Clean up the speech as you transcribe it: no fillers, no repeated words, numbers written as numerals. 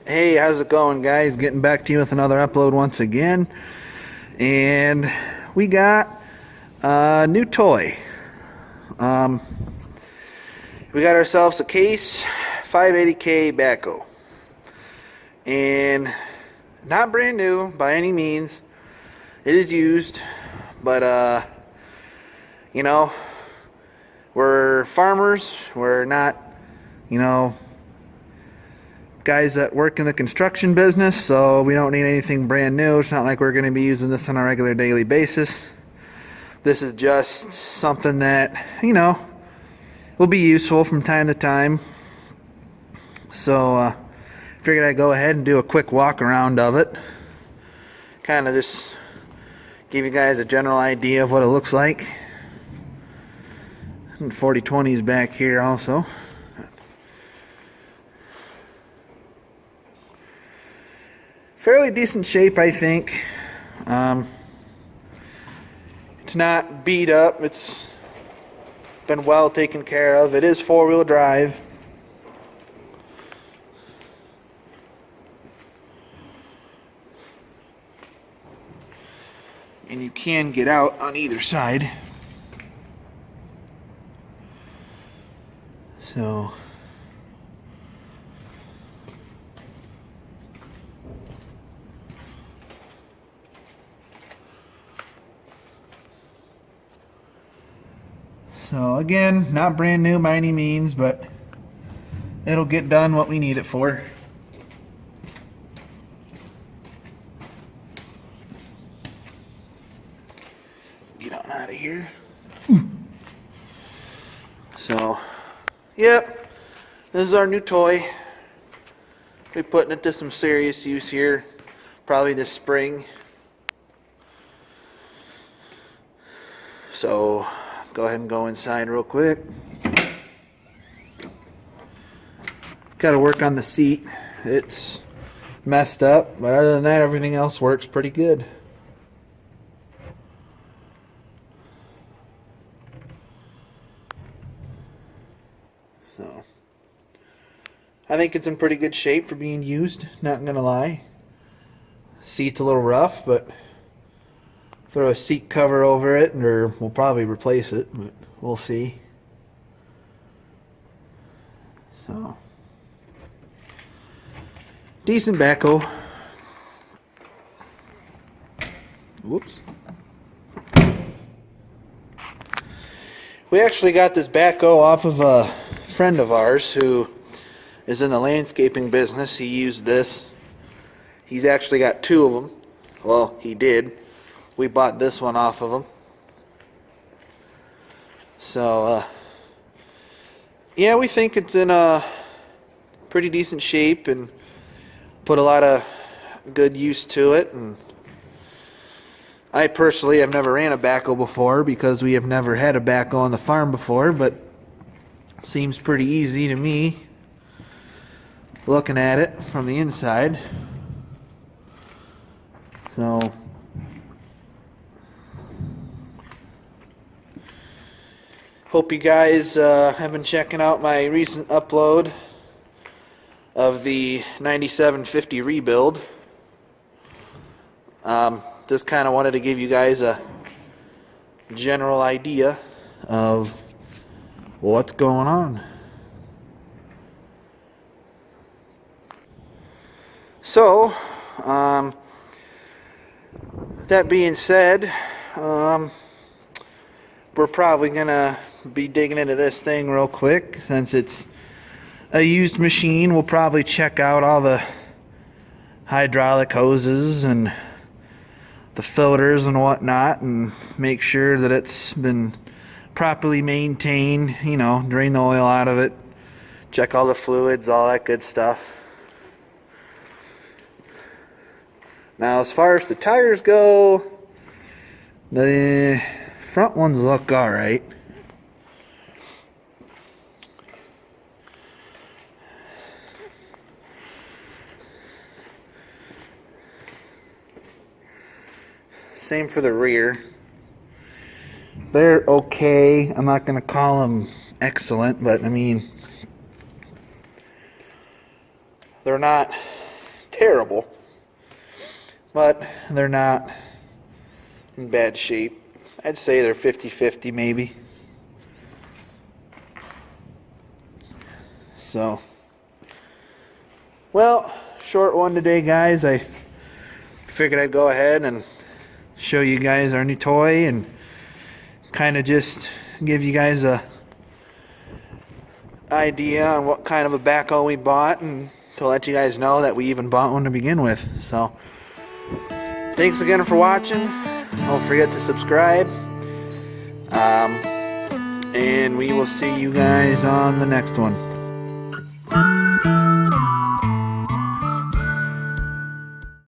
Hey, how's it going, guys? Getting back to you with another upload once again. And we got a new toy. We got ourselves a Case 580K Backhoe. And not brand new by any means. It is used, but you know, we're farmers. We're not, guys that work in the construction business, so we don't need anything brand new. It's not like we're going to be using this on a regular daily basis. This is just something that, will be useful from time to time. So figured I'd go ahead and do a quick walk around of it, kind of just give you guys a general idea of what it looks like. And 4020s back here also. Fairly decent shape, I think. It's not beat up. It's been well taken care of. It is four-wheel drive. And you can get out on either side. So again, not brand new by any means, but it'll get done what we need it for. Get on out of here. So, yep, this is our new toy. We're putting it to some serious use here, probably this spring. So, go ahead and go inside real quick. Got to work on the seat. It's messed up, but other than that, everything else works pretty good. So, I think it's in pretty good shape for being used, not gonna lie. Seat's a little rough, but throw a seat cover over it, or we'll probably replace it, but we'll see. So, decent backhoe. Whoops. We actually got this backhoe off of a friend of ours who is in the landscaping business. He used this. He's actually got two of them. Well, he did. We bought this one off of him. So, yeah, we think it's in a pretty decent shape and put a lot of good use to it. And I personally have never ran a backhoe before because we have never had a backhoe on the farm before, but seems pretty easy to me looking at it from the inside. So, hope you guys have been checking out my recent upload of the 9750 rebuild. Just kind of wanted to give you guys a general idea of what's going on. So, that being said, we're probably gonna be digging into this thing real quick. Since it's a used machine, we'll probably check out all the hydraulic hoses and the filters and whatnot and make sure that it's been properly maintained, drain the oil out of it, check all the fluids, all that good stuff. Now, as far as the tires go, the front ones look alright. Same for the rear. They're okay. I'm not going to call them excellent, but I mean, they're not terrible, but they're not in bad shape. I'd say they're 50-50 maybe. So, well, short one today, guys. I figured I'd go ahead and show you guys our new toy and kind of just give you guys a idea on what kind of a backhoe we bought, and to let you guys know that we even bought one to begin with. So thanks again for watching. Don't forget to subscribe, and we will see you guys on the next one.